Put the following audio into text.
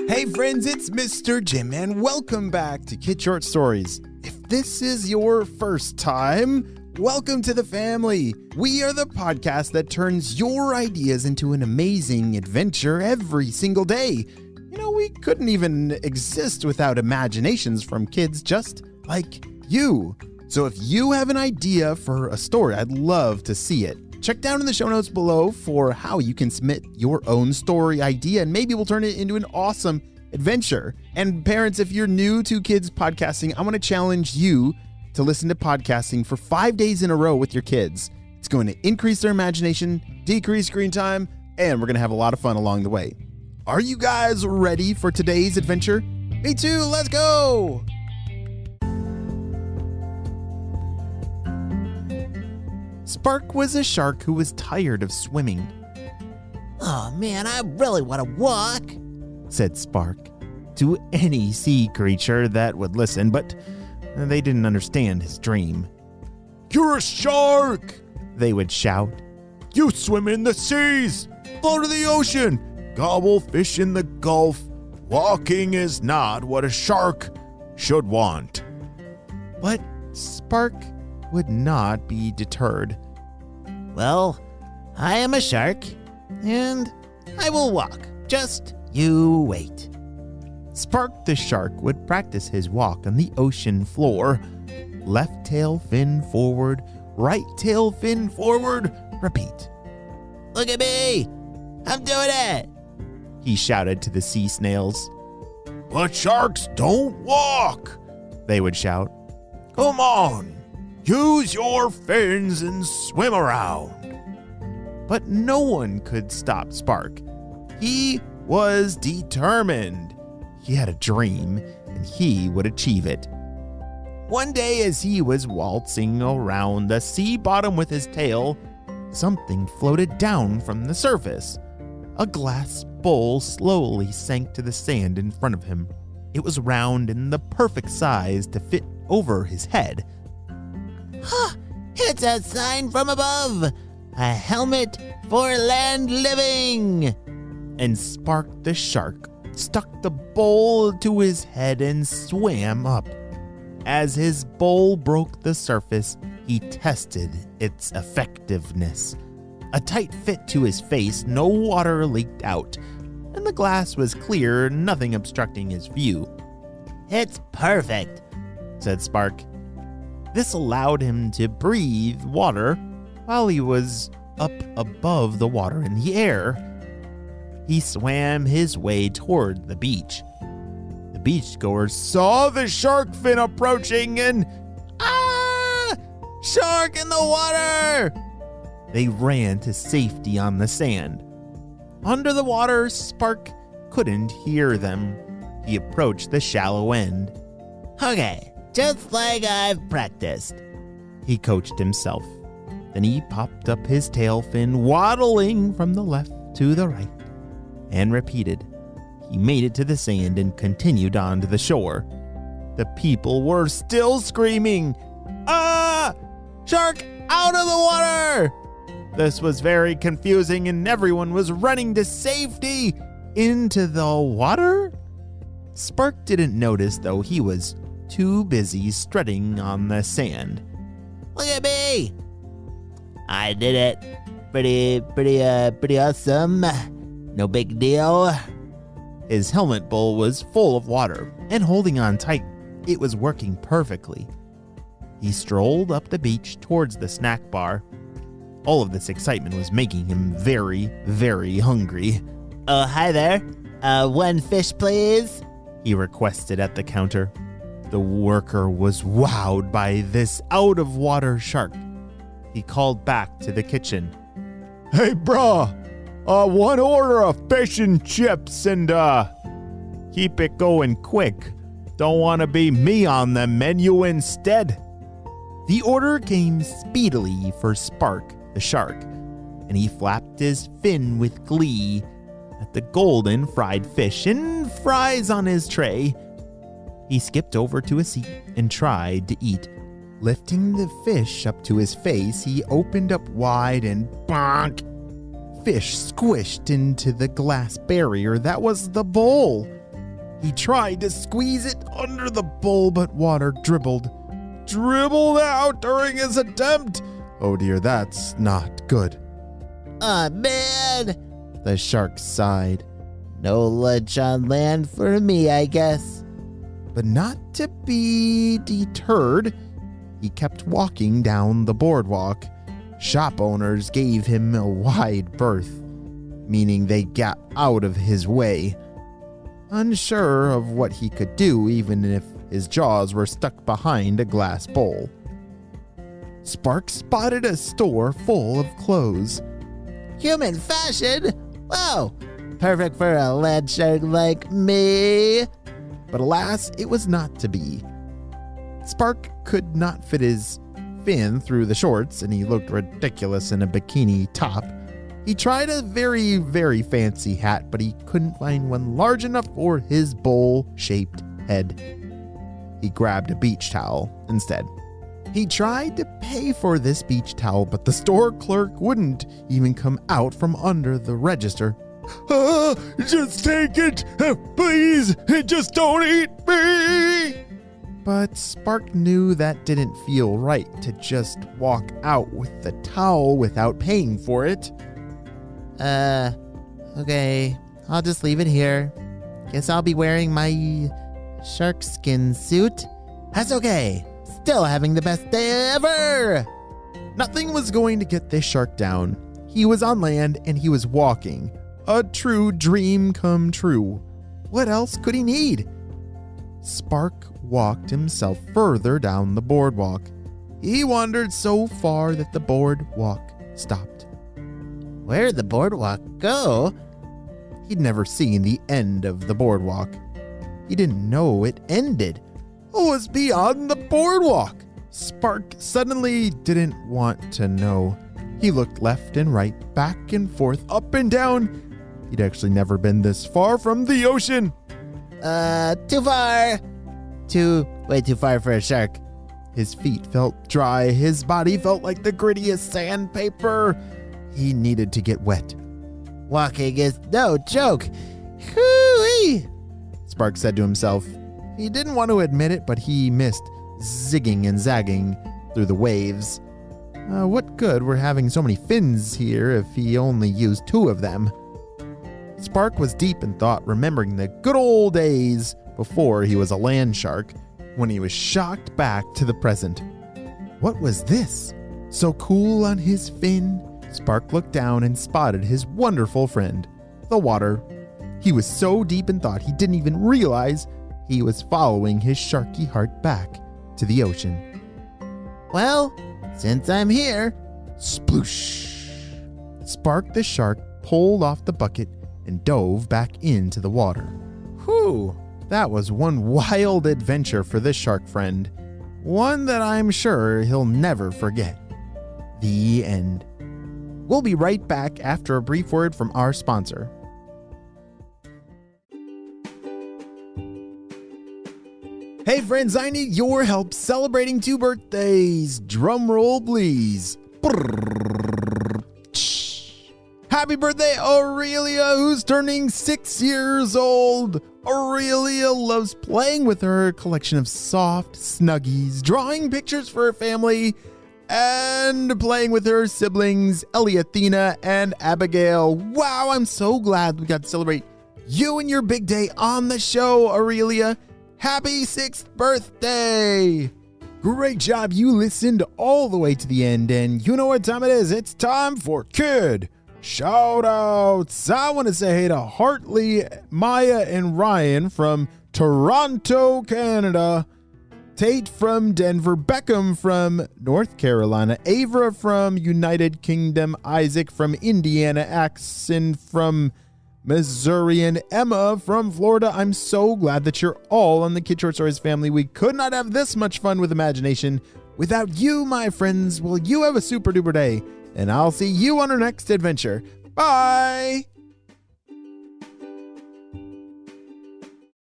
Hey friends, it's Mr. Jim and welcome back to Kid Short Stories. If this is your first time, welcome to the family. We are the podcast that turns your ideas into an amazing adventure every single day. You know, we couldn't even exist without imaginations from kids just like you. So if you have an idea for a story, I'd love to see it. Check down in the show notes below for how you can submit your own story idea, and maybe we'll turn it into an awesome adventure. And parents, if you're new to kids podcasting, I want to challenge you to listen to podcasting for 5 days in a row with your kids. It's going to increase their imagination, decrease screen time, and we're going to have a lot of fun along the way. Are you guys ready for today's adventure? Me too, let's go! Spark was a shark who was tired of swimming. Oh man, I really want to walk, said Spark to any sea creature that would listen, but they didn't understand his dream. You're a shark, they would shout. You swim in the seas, float to the ocean, gobble fish in the Gulf. Walking is not what a shark should want. But Spark would not be deterred. Well, I am a shark, and I will walk. Just you wait. Spark the shark would practice his walk on the ocean floor. Left tail fin forward, right tail fin forward, repeat. Look at me! I'm doing it! He shouted to the sea snails. But sharks don't walk, they would shout. Come on, use your fins and swim around. But no one could stop Spark. He was determined. He had a dream, and he would achieve it. One day, as he was waltzing around the sea bottom with his tail, something floated down from the surface. A glass bowl slowly sank to the sand in front of him. It was round and the perfect size to fit over his head. Huh, it's a sign from above. A helmet for land living. And Spark the shark stuck the bowl to his head and swam up. As his bowl broke the surface, he tested its effectiveness. A tight fit to his face, no water leaked out, and the glass was clear, nothing obstructing his view. It's perfect, said Spark. This allowed him to breathe water while he was up above the water in the air. He swam his way toward the beach. The beachgoers saw the shark fin approaching and, shark in the water! They ran to safety on the sand. Under the water, Spark couldn't hear them. He approached the shallow end. Okay, just like I've practiced, he coached himself. Then he popped up his tail fin, waddling from the left to the right, and repeated. He made it to the sand and continued on to the shore. The people were still screaming, "Ah! Shark out of the water!" This was very confusing and everyone was running to safety. Into the water? Spark didn't notice, though. He was too busy strutting on the sand. Look at me! I did it. Pretty awesome. No big deal. His helmet bowl was full of water and holding on tight. It was working perfectly. He strolled up the beach towards the snack bar. All of this excitement was making him very, very hungry. Oh, hi there. One fish, please, he requested at the counter. The worker was wowed by this out-of-water shark. He called back to the kitchen. Hey, brah, one order of fish and chips and, keep it going quick. Don't want to be me on the menu instead. The order came speedily for Spark the shark, and he flapped his fin with glee at the golden fried fish and fries on his tray. He skipped over to a seat and tried to eat. Lifting the fish up to his face, he opened up wide and bonk! Fish squished into the glass barrier that was the bowl. He tried to squeeze it under the bowl, but water dribbled out during his attempt. Oh dear, that's not good. Aw, man. The shark sighed. No lunch on land for me, I guess. But not to be deterred, he kept walking down the boardwalk. Shop owners gave him a wide berth, meaning they got out of his way. Unsure of what he could do, even if his jaws were stuck behind a glass bowl. Spark spotted a store full of clothes. Human fashion? Wow, perfect for a land shark like me. But alas, it was not to be. Spark could not fit his fin through the shorts, and he looked ridiculous in a bikini top. He tried a very, very fancy hat, but he couldn't find one large enough for his bowl-shaped head. He grabbed a beach towel instead. He tried to pay for this beach towel, but the store clerk wouldn't even come out from under the register. Just take it, please. Just don't eat me. But Spark knew that didn't feel right to just walk out with the towel without paying for it. Okay, I'll just leave it here. Guess I'll be wearing my shark skin suit. That's okay. Still having the best day ever. Nothing was going to get this shark down. He was on land and he was walking. A true dream come true. What else could he need? Spark walked himself further down the boardwalk. He wandered so far that the boardwalk stopped. Where'd the boardwalk go? He'd never seen the end of the boardwalk. He didn't know it ended. It was beyond the boardwalk. Spark suddenly didn't want to know. He looked left and right, back and forth, up and down. He'd actually never been this far from the ocean. Too far. Way too far for a shark. His feet felt dry. His body felt like the grittiest sandpaper. He needed to get wet. Walking is no joke. Hoo-wee. Spark said to himself. He didn't want to admit it, but he missed zigging and zagging through the waves. What good were having so many fins here if he only used 2 of them? Spark was deep in thought, remembering the good old days before he was a land shark, when he was shocked back to the present. What was this? So cool on his fin? Spark looked down and spotted his wonderful friend, the water. He was so deep in thought he didn't even realize he was following his sharky heart back to the ocean. Well, since I'm here, sploosh! Spark the shark pulled off the bucket and dove back into the water. Whew, that was one wild adventure for this shark friend. One that I'm sure he'll never forget. The end. We'll be right back after a brief word from our sponsor. Hey friends, I need your help celebrating 2 birthdays. Drum roll, please. Happy birthday, Aurelia, who's turning 6 years old. Aurelia loves playing with her collection of soft snuggies, drawing pictures for her family, and playing with her siblings, Eliathina and Abigail. Wow, I'm so glad we got to celebrate you and your big day on the show, Aurelia. Happy 6th birthday! Great job, you listened all the way to the end, and you know what time it is. It's time for Kid Shoutouts. I want to say hey to Hartley, Maya, and Ryan from Toronto, Canada. Tate from Denver, Beckham from North Carolina, Avra from United Kingdom, Isaac from Indiana, Axon from Missouri, and Emma from Florida. I'm so glad that you're all on the Kid Short Stories family. We could not have this much fun with imagination without you, my friends. Well, you have a super duper day, and I'll see you on our next adventure. Bye!